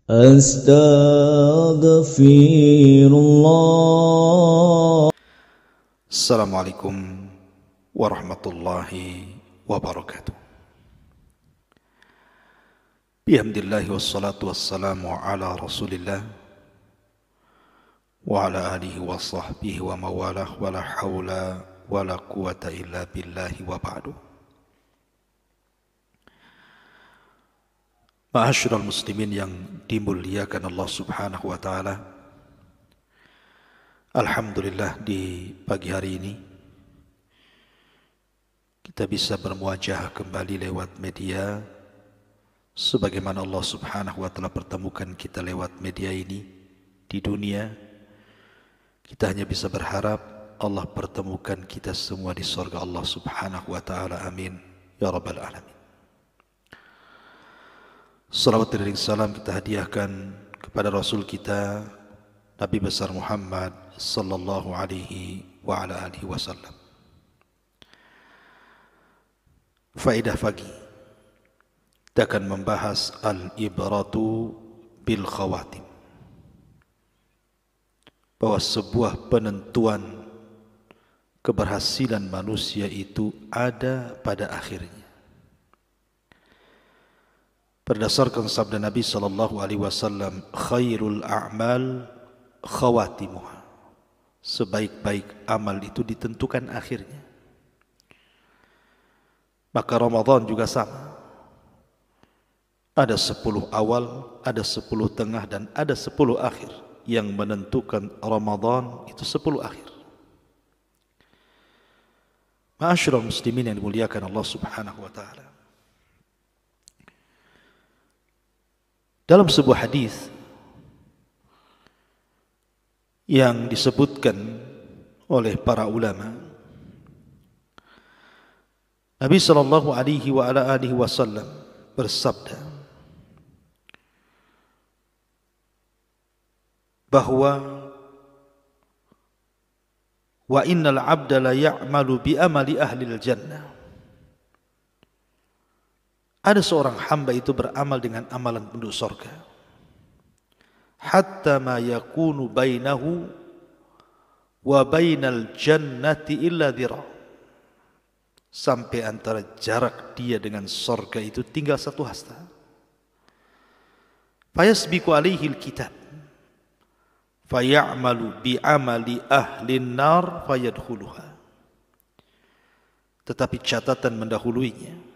Astaghfirullah. Assalamualaikum warahmatullahi wabarakatuh. Bihamdillahi wassalatu wassalamu ala rasulillah wa ala alihi wa sahbihi wa mawalah wa la hawla wa la quwata illa billahi wa ba'du. Ma'asyiral muslimin yang dimuliakan Allah subhanahu wa ta'ala, alhamdulillah di pagi hari ini kita bisa bermuajah kembali lewat media sebagaimana Allah subhanahu wa ta'ala pertemukan kita lewat media ini di dunia. Kita hanya bisa berharap Allah pertemukan kita semua di surga Allah subhanahu wa ta'ala. Amin ya rabbal alamin. Salawat dan salam kita hadiahkan kepada Rasul kita Nabi besar Muhammad sallallahu alaihi wa ala alihi wasallam. Faedah pagi kita akan membahas al-ibratu bil khawatim, bahwa sebuah penentuan keberhasilan manusia itu ada pada akhirnya. Berdasarkan sabda Nabi sallallahu alaihi wasallam, khairul a'mal khawatimuha, sebaik-baik amal itu ditentukan akhirnya. Maka Ramadan juga sama. Ada 10 awal, ada 10 tengah, dan ada 10 akhir. Yang menentukan Ramadan itu 10 akhir. Ma'asyiral muslimin yang dimuliakan Allah subhanahu wa ta'ala, dalam sebuah hadis yang disebutkan oleh para ulama, Nabi sallallahu alaihi wa ala alihi wasallam bersabda bahwa wa innal 'abda la ya'malu bi amali ahlil jannah. Ada seorang hamba itu beramal dengan amalan penduduk surga, hatta ma yakunu bainahu wa bainal jannati illa dhira', sampai antara jarak dia dengan surga itu tinggal 1 hasta. Fayasbiqu alaihi alkitab fayamalu bi amali ahlin nar fayadkhuluha, tetapi catatan mendahuluinya.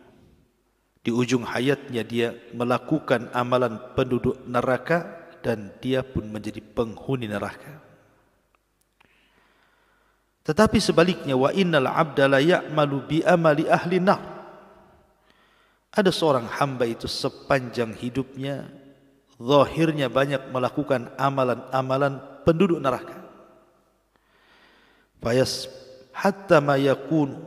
Di ujung hayatnya dia melakukan amalan penduduk neraka dan dia pun menjadi penghuni neraka. Tetapi sebaliknya, wa innal 'abda la ya'malu bi amali ahli nar. Ada seorang hamba itu sepanjang hidupnya zahirnya banyak melakukan amalan-amalan penduduk neraka. Fayas hatta ma yakunu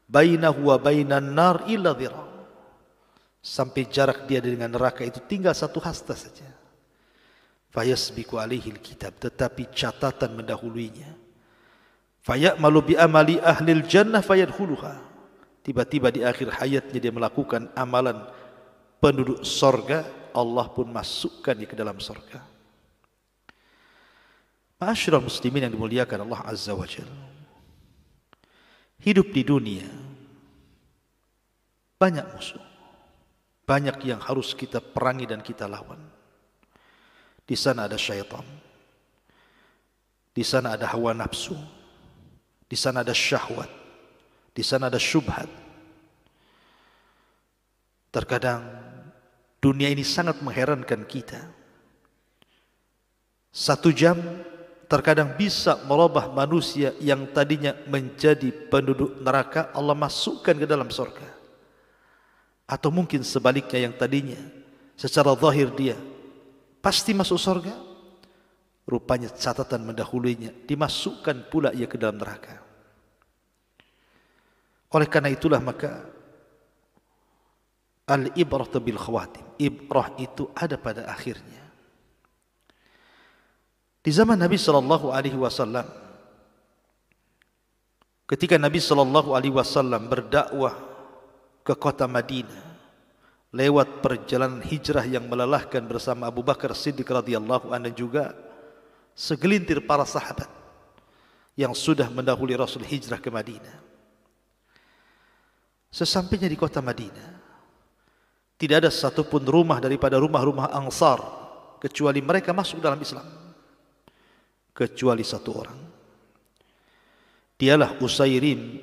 bainahu wa bainan nar illa dhira', sampai jarak dia dengan neraka itu tinggal 1 hasta saja. Fayasbiqu alaihi alkitab, tetapi catatan mendahuluinya. Fayamalu bi amali ahlil jannah fayadkhuluha, tiba-tiba di akhir hayatnya dia melakukan amalan penduduk surga, Allah pun masukkan dia ke dalam surga. Ma'asyiral muslimin yang dimuliakan Allah azza wa jalla, hidup di dunia banyak musuh, banyak yang harus kita perangi dan kita lawan. Di sana ada syaitan, di sana ada hawa nafsu, di sana ada syahwat, di sana ada syubhat. Terkadang dunia ini sangat mengherankan kita. 1 jam terkadang bisa merubah manusia yang tadinya menjadi penduduk neraka, Allah masukkan ke dalam surga. Atau mungkin sebaliknya, yang tadinya secara zahir dia pasti masuk surga, rupanya catatan mendahulunya dimasukkan pula ia ke dalam neraka. Oleh karena itulah maka al-ibratu bil khawatim, ibrah itu ada pada akhirnya. Di zaman Nabi sallallahu alaihi wasallam, ketika Nabi sallallahu alaihi wasallam berdakwah ke kota Madinah, lewat perjalanan hijrah yang melelahkan bersama Abu Bakar Siddiq radhiyallahu anhu dan juga segelintir para sahabat yang sudah mendahului Rasul hijrah ke Madinah. Sesampainya di kota Madinah, tidak ada satupun rumah daripada rumah-rumah Ansar kecuali mereka masuk dalam Islam, kecuali satu orang. Dialah Usairim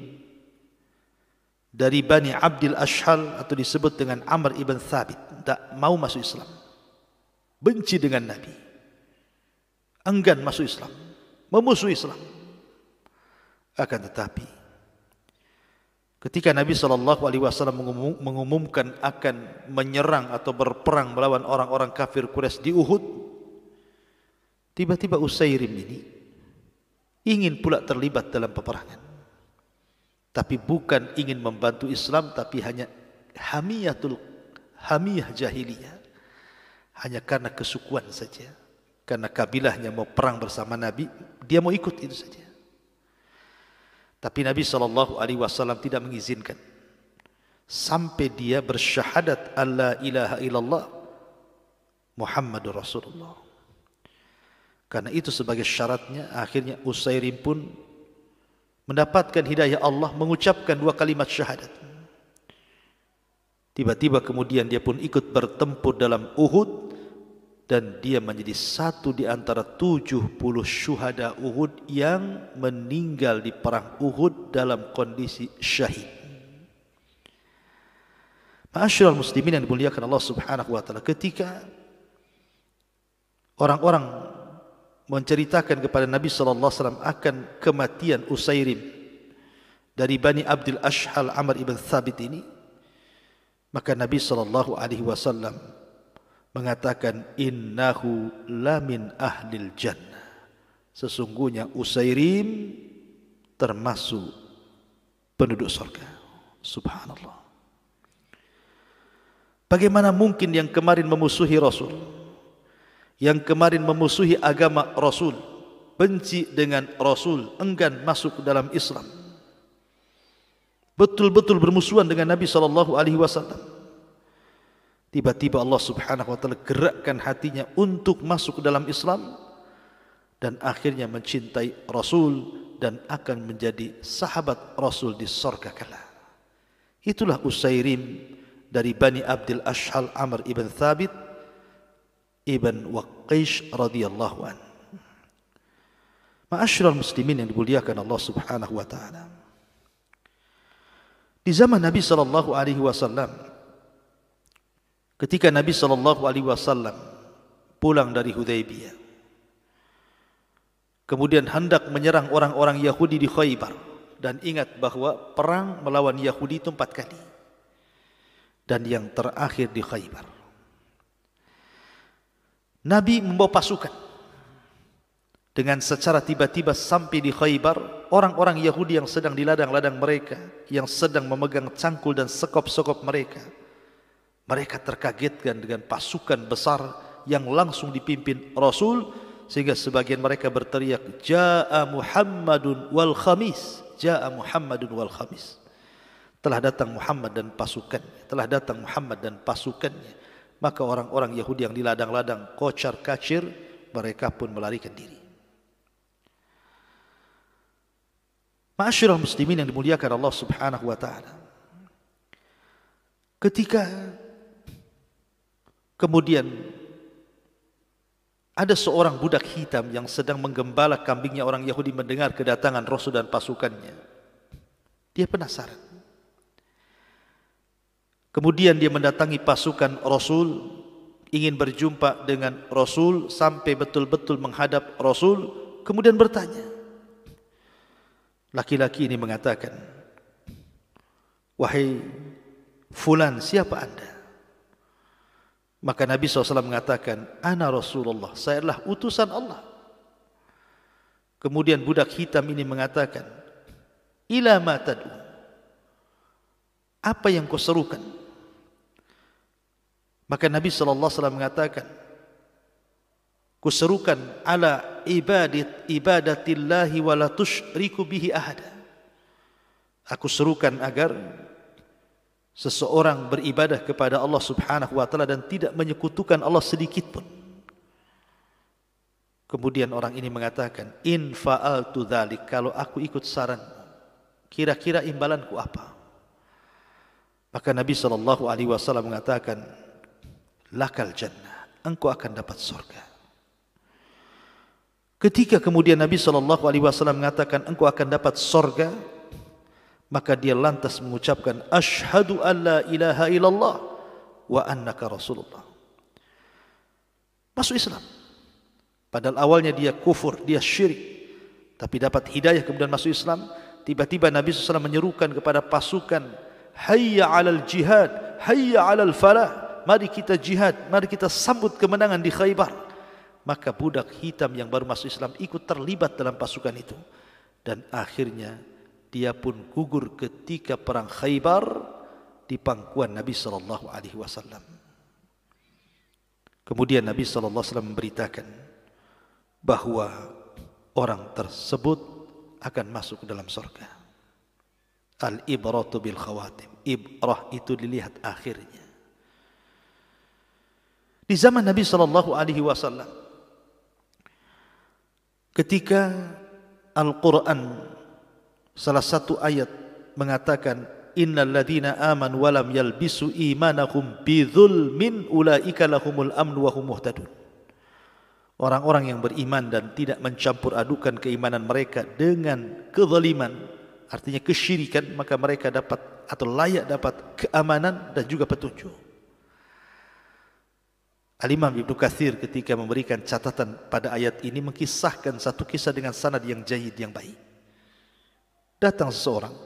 dari Bani Abdil Ashhal, atau disebut dengan Amr ibn Thabit. Tak mau masuk Islam, benci dengan Nabi, enggan masuk Islam, memusuhi Islam. Akan tetapi ketika Nabi SAW mengumumkan akan menyerang atau berperang melawan orang-orang kafir Quraisy di Uhud, tiba-tiba Usairim ini ingin pula terlibat dalam peperangan. Tapi bukan ingin membantu Islam, tapi hanya hamiyah jahiliyah. Hanya karena kesukuan saja. Karena kabilahnya mau perang bersama Nabi, dia mau ikut itu saja. Tapi Nabi SAW tidak mengizinkan sampai dia bersyahadat alla ilaha illallah Muhammadur Rasulullah. Karena itu sebagai syaratnya, akhirnya Usairim pun mendapatkan hidayah Allah, mengucapkan 2 kalimat syahadat. Tiba-tiba kemudian dia pun ikut bertempur dalam Uhud, dan dia menjadi satu di antara 70 syuhada Uhud yang meninggal di perang Uhud dalam kondisi syahid. Ma'asyiral muslimin yang dimuliakan Allah Subhanahu wa taala, ketika orang-orang menceritakan kepada Nabi sallallahu alaihi wasallam akan kematian Usairim dari Bani Abdil Ashhal Amr ibn Thabit ini, maka Nabi sallallahu alaihi wasallam mengatakan, innahu lamin ahlil jannah, sesungguhnya Usairim termasuk penduduk surga. Subhanallah. Bagaimana mungkin yang kemarin memusuhi Rasul, yang kemarin memusuhi agama Rasul, benci dengan Rasul, enggan masuk ke dalam Islam, betul-betul bermusuhan dengan Nabi SAW, tiba-tiba Allah Subhanahu wa taala gerakkan hatinya untuk masuk ke dalam Islam dan akhirnya mencintai Rasul dan akan menjadi sahabat Rasul di surga kala. Itulah Usairim dari Bani Abdil Ashhal Amr ibn Thabit ibn Waqish radhiyallahu anhu. Ma'asyiral muslimin yang dimuliakan Allah Subhanahu wa taala, di zaman Nabi sallallahu alaihi wasallam, ketika Nabi SAW pulang dari Hudaybiyah, kemudian hendak menyerang orang-orang Yahudi di Khaybar, dan ingat bahwa perang melawan Yahudi itu 4 kali, dan yang terakhir di Khaybar. Nabi membawa pasukan, dengan secara tiba-tiba sampai di Khaybar, orang-orang Yahudi yang sedang di ladang-ladang mereka, yang sedang memegang cangkul dan sekop-sekop mereka terkagetkan dengan pasukan besar yang langsung dipimpin Rasul, sehingga sebagian mereka berteriak, Ja'a Muhammadun wal khamis, Ja'a Muhammadun wal khamis. Telah datang Muhammad dan pasukannya, telah datang Muhammad dan pasukannya. Maka orang-orang Yahudi yang di ladang-ladang kocar kacir, mereka pun melarikan diri. Ma'asyiral muslimin yang dimuliakan Allah Subhanahu wa taala, ketika kemudian ada seorang budak hitam yang sedang menggembala kambingnya orang Yahudi mendengar kedatangan Rasul dan pasukannya, dia penasaran. Kemudian dia mendatangi pasukan Rasul, ingin berjumpa dengan Rasul, sampai betul-betul menghadap Rasul, kemudian bertanya. Laki-laki ini mengatakan, wahai fulan, siapa anda? Maka Nabi SAW mengatakan, ana Rasulullah, saya adalah utusan Allah. Kemudian budak hitam ini mengatakan, ila ma tad'u, apa yang kau serukan? Maka Nabi SAW mengatakan, ku serukan ala ibadatillahi wa la tusyriku bihi ahada. Aku serukan agar seseorang beribadah kepada Allah Subhanahu wa taala dan tidak menyekutukan Allah sedikit pun. Kemudian orang ini mengatakan, in fa'altu dzalik, kalau aku ikut saran, kira-kira imbalanku apa? Maka Nabi SAW mengatakan, lakal jannah, engkau akan dapat surga. Ketika kemudian Nabi SAW mengatakan engkau akan dapat surga, maka dia lantas mengucapkan, asyhadu an la ilaha illallah wa annaka rasulullah. Masuk Islam. Padahal awalnya dia kufur, dia syirik, tapi dapat hidayah kemudian masuk Islam. Tiba-tiba Nabi SAW menyerukan kepada pasukan, hayya alal jihad, hayya alal falah, mari kita jihad, mari kita sambut kemenangan di Khaybar. Maka budak hitam yang baru masuk Islam ikut terlibat dalam pasukan itu, dan akhirnya dia pun gugur ketika perang Khaybar di pangkuan Nabi SAW. Kemudian Nabi SAW memberitakan bahwa orang tersebut akan masuk ke dalam surga. Al-ibratu bil khawatim. Ibrah itu dilihat akhirnya. Di zaman Nabi SAW, ketika Al-Quran salah satu ayat mengatakan, innal ladzina amanu wa lam yalbisu imanahum bidzulmin ulaika lahumul amnu wa hum muhtadun. Orang-orang yang beriman dan tidak mencampur adukan keimanan mereka dengan kezaliman, artinya kesyirikan, maka mereka dapat atau layak dapat keamanan dan juga petunjuk. Al-Imam Ibnu Katsir ketika memberikan catatan pada ayat ini mengkisahkan satu kisah dengan sanad yang jayyid, yang baik. Datang seseorang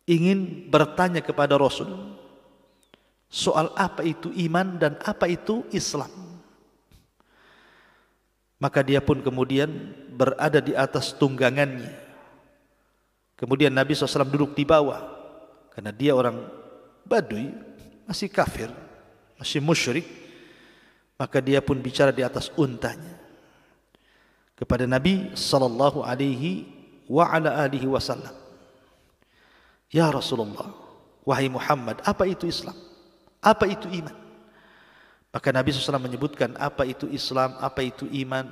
ingin bertanya kepada Rasul soal apa itu iman dan apa itu Islam. Maka dia pun kemudian berada di atas tunggangannya. Kemudian Nabi SAW duduk di bawah, karena dia orang Badui, masih kafir, masih musyrik. Maka dia pun bicara di atas untanya kepada Nabi sallallahu alaihi wa ala alihi wasallam. Ya Rasulullah, wahai Muhammad, apa itu Islam? Apa itu iman? Maka Nabi SAW menyebutkan apa itu Islam, apa itu iman.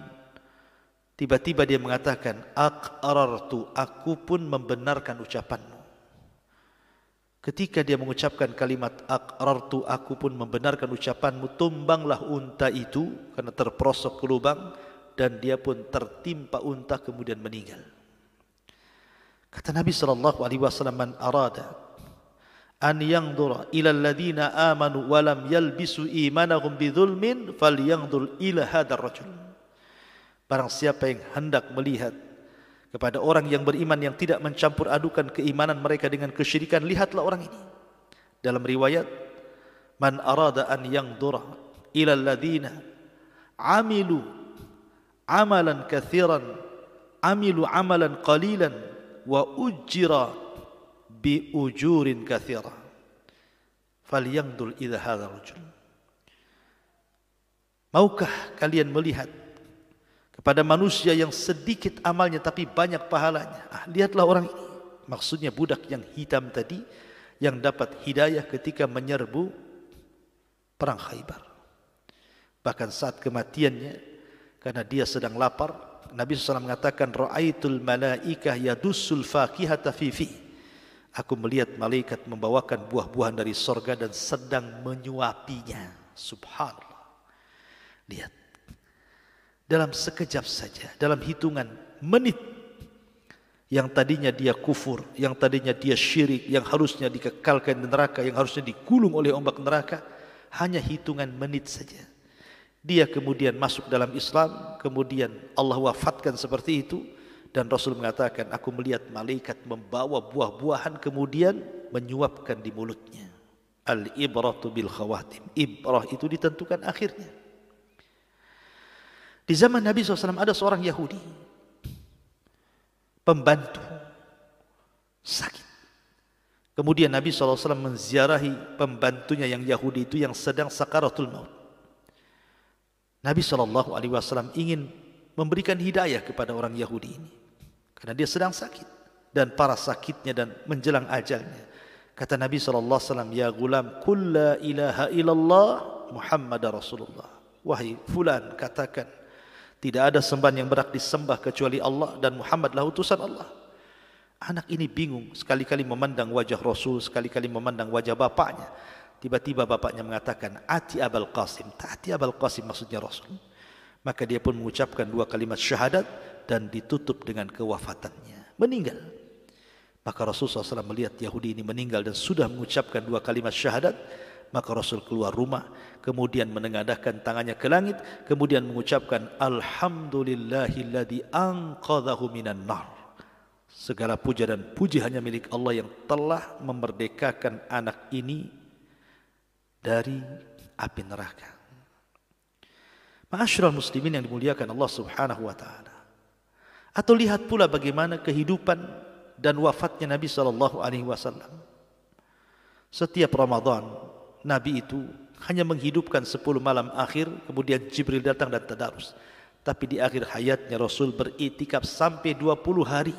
Tiba-tiba dia mengatakan, aqrartu, aku pun membenarkan ucapanmu. Ketika dia mengucapkan kalimat aqrartu, aku pun membenarkan ucapanmu, tumbanglah unta itu karena terperosok ke lubang, dan dia pun tertimpa unta kemudian meninggal. Kata Nabi SAW, man arada an yanzura ila alladhina amanu wa lam yalbisu imanahum bidzulmin falyanzur ila hadzal rajul. Barang siapa yang hendak melihat kepada orang yang beriman yang tidak mencampur adukan keimanan mereka dengan kesyirikan, lihatlah orang ini. Dalam riwayat, man arada an yanzura ila alladhina amilu amalan katsiran amilu amalan qalilan wa ujira bi ujurin katsira falyangdul ila hadzal rajul. Maukah kalian melihat kepada manusia yang sedikit amalnya tapi banyak pahalanya? Lihatlah orang ini. Maksudnya budak yang hitam tadi yang dapat hidayah ketika menyerbu perang Khaybar. Bahkan saat kematiannya, karena dia sedang lapar, Nabi SAW mengatakan, ra'aitul malaikah yadussul faqihata fi. Aku melihat malaikat membawakan buah-buahan dari sorga dan sedang menyuapinya. Subhanallah. Lihat. Dalam sekejap saja, dalam hitungan menit, yang tadinya dia kufur, yang tadinya dia syirik, yang harusnya dikekalkan di neraka, yang harusnya digulung oleh ombak neraka, hanya hitungan menit saja. Dia kemudian masuk dalam Islam, kemudian Allah wafatkan seperti itu. Dan Rasul mengatakan, aku melihat malaikat membawa buah-buahan kemudian menyuapkan di mulutnya. Al-ibratu bil khawatim. Ibrah itu ditentukan akhirnya. Di zaman Nabi SAW ada seorang Yahudi, pembantu, sakit. Kemudian Nabi SAW menziarahi pembantunya yang Yahudi itu yang sedang sakaratul maut. Nabi SAW ingin memberikan hidayah kepada orang Yahudi ini, karena dia sedang sakit dan parah sakitnya dan menjelang ajalnya. Kata Nabi SAW, ya gulam, qul la ilaha illallah Muhammad Rasulullah. Wahai fulan, katakan, tidak ada sembahan yang berhak disembah kecuali Allah dan Muhammadlah utusan Allah. Anak ini bingung, sekali-kali memandang wajah Rasul, sekali-kali memandang wajah bapaknya. Tiba-tiba bapaknya mengatakan, Ati Abul Qasim. Ati Abul Qasim maksudnya Rasul. Maka dia pun mengucapkan 2 kalimat syahadat dan ditutup dengan kewafatannya. Meninggal. Maka Rasulullah SAW melihat Yahudi ini meninggal dan sudah mengucapkan 2 kalimat syahadat. Maka Rasul keluar rumah, kemudian menengadahkan tangannya ke langit, kemudian mengucapkan, Alhamdulillahilladzi anqadhahu minan nar. Segala puja dan puji hanya milik Allah yang telah memerdekakan anak ini dari api neraka. Ma'asyiral muslimin yang dimuliakan Allah Subhanahu wa taala. Atau lihat pula bagaimana kehidupan dan wafatnya Nabi sallallahu alaihi wasallam. Setiap Ramadan Nabi itu hanya menghidupkan 10 malam akhir, kemudian Jibril datang dan tadarus. Tapi di akhir hayatnya Rasul beriktikaf sampai 20 hari.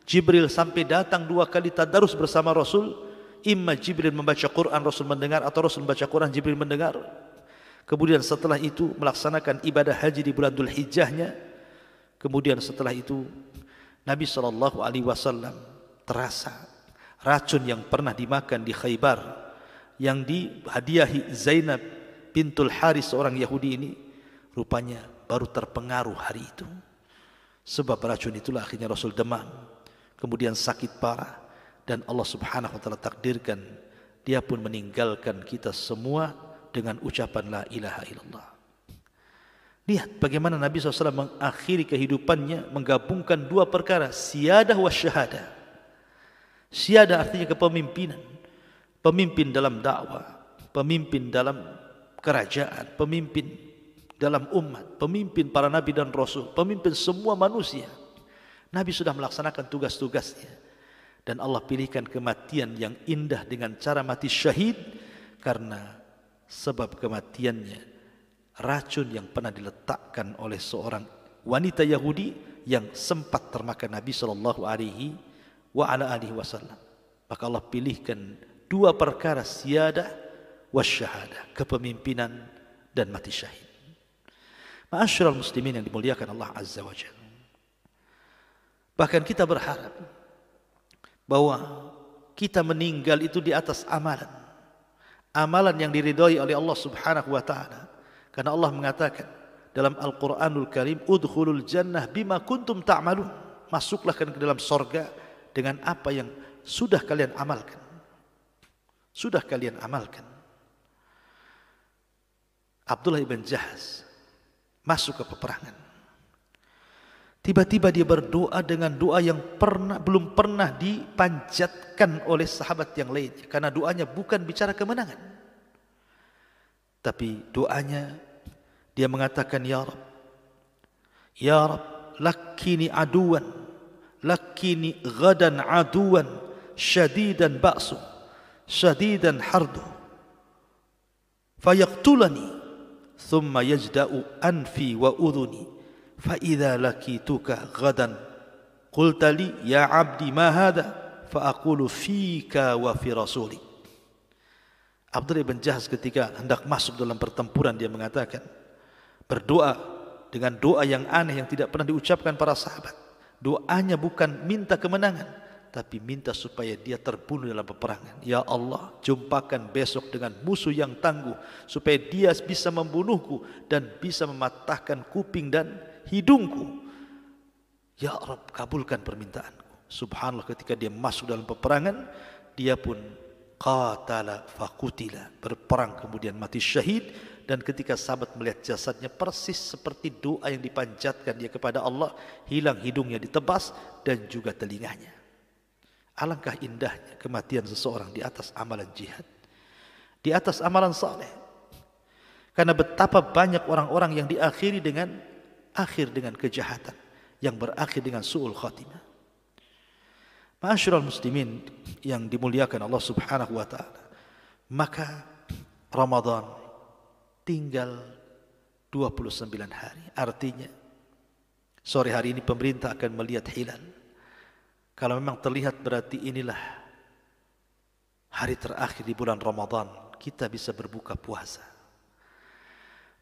Jibril sampai datang 2 kali tadarus bersama Rasul. Imma Jibril membaca Quran, Rasul mendengar, atau Rasul membaca Quran, Jibril mendengar. Kemudian setelah itu melaksanakan ibadah haji di bulan Dzul Hijjahnya. Kemudian setelah itu Nabi SAW terasa racun yang pernah dimakan di Khaybar, yang dihadiahi Zainab bintul Haris, seorang Yahudi ini, rupanya baru terpengaruh hari itu. Sebab racun itulah akhirnya Rasul demam, kemudian sakit parah. Dan Allah Subhanahu wa taala takdirkan dia pun meninggalkan kita semua dengan ucapan la ilaha illallah. Lihat bagaimana Nabi SAW mengakhiri kehidupannya menggabungkan 2 perkara, siyadah wa syahadah. Siyadah artinya kepemimpinan, pemimpin dalam dakwah, pemimpin dalam kerajaan, pemimpin dalam umat, pemimpin para nabi dan rasul, pemimpin semua manusia. Nabi sudah melaksanakan tugas-tugasnya. Dan Allah pilihkan kematian yang indah dengan cara mati syahid, karena sebab kematiannya racun yang pernah diletakkan oleh seorang wanita Yahudi yang sempat termakan Nabi sallallahu alaihi wasallam. Maka Allah pilihkan 2 perkara, siyadah wasyahadah, kepemimpinan dan mati syahid. Ma'asyiral muslimin yang dimuliakan Allah Azza wa Jalla. Bahkan kita berharap bahwa kita meninggal itu di atas amalan. Amalan yang diridhai oleh Allah Subhanahu wa taala. Karena Allah mengatakan dalam Al-Qur'anul Karim, udkhulul jannah bima kuntum ta'malun. Masuklah ke dalam sorga dengan apa yang sudah kalian amalkan. Sudah kalian amalkan. Abdullah ibn Jahaz masuk ke peperangan. Tiba-tiba dia berdoa dengan doa yang belum pernah dipanjatkan oleh sahabat yang lainnya. Karena doanya bukan bicara kemenangan. Tapi doanya dia mengatakan, Ya Rab, Ya Rab, lakini aduan, lakini ghadan aduan, syadidan ba'su, syadidan hardu, fayaktulani, thumma yajda'u anfi wa udhuni. فإذا لقيتك غدا قلت لي يا عبدي ما هذا فأقول فيك وفي رسولي. Abdullah bin Jahaz ketika hendak masuk dalam pertempuran, dia mengatakan, berdoa dengan doa yang aneh yang tidak pernah diucapkan para sahabat. Doanya bukan minta kemenangan, tapi minta supaya dia terbunuh dalam peperangan. Ya Allah, jumpakan besok dengan musuh yang tangguh, supaya dia bisa membunuhku dan bisa mematahkan kuping dan hidungku. Ya Rabb, kabulkan permintaanku. Subhanallah, ketika dia masuk dalam peperangan, dia pun qatala faqutila, berperang kemudian mati syahid. Dan ketika sahabat melihat jasadnya persis seperti doa yang dipanjatkan dia kepada Allah, hilang hidungnya ditebas dan juga telinganya. Alangkah indahnya kematian seseorang di atas amalan jihad, di atas amalan saleh. Karena betapa banyak orang-orang yang diakhiri dengan kejahatan, yang berakhir dengan su'ul khatimah. Ma'asyiral muslimin yang dimuliakan Allah Subhanahu wa taala. Maka Ramadan tinggal 29 hari. Artinya sore hari ini pemerintah akan melihat hilal. Kalau memang terlihat, berarti inilah hari terakhir di bulan Ramadan kita bisa berbuka puasa.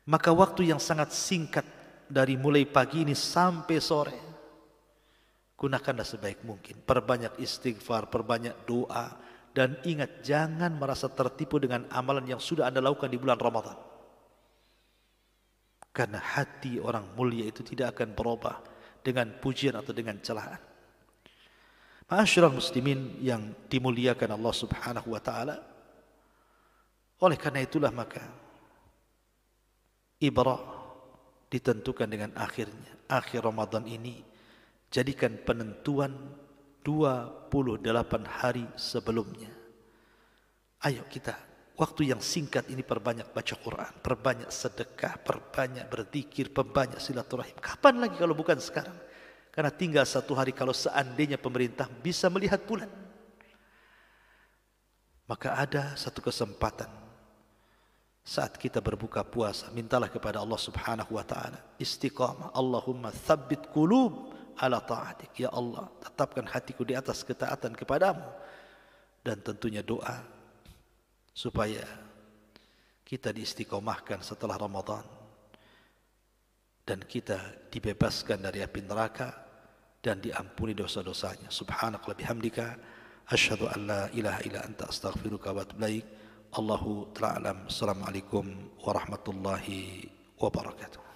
Maka waktu yang sangat singkat dari mulai pagi ini sampai sore, gunakanlah sebaik mungkin. Perbanyak istighfar, perbanyak doa, dan ingat jangan merasa tertipu dengan amalan yang sudah Anda lakukan di bulan Ramadan. Karena hati orang mulia itu tidak akan berubah dengan pujian atau dengan celaan. Ma'asyiral muslimin yang dimuliakan Allah Subhanahu wa taala. Oleh karena itulah maka ibrah ditentukan dengan akhirnya. Akhir Ramadan ini jadikan penentuan 28 hari sebelumnya. Ayo kita, waktu yang singkat ini perbanyak baca Quran, perbanyak sedekah, perbanyak berzikir, perbanyak silaturahim. Kapan lagi kalau bukan sekarang? Karena tinggal 1 hari kalau seandainya pemerintah bisa melihat bulan. Maka ada satu kesempatan saat kita berbuka puasa, mintalah kepada Allah Subhanahu wa taala istiqamah. Allahumma tsabbit qulub ala ta'atik. Ya Allah, tetapkan hatiku di atas ketaatan kepadamu. Dan tentunya doa supaya kita diistiqomahkan setelah Ramadan dan kita dibebaskan dari api neraka dan diampuni dosa-dosanya. Subhanaka bihamdika asyhadu an la ilaha illa anta astaghfiruka wa atubu ilaik. Allahu ta'ala alam. Assalamualaikum warahmatullahi wabarakatuh.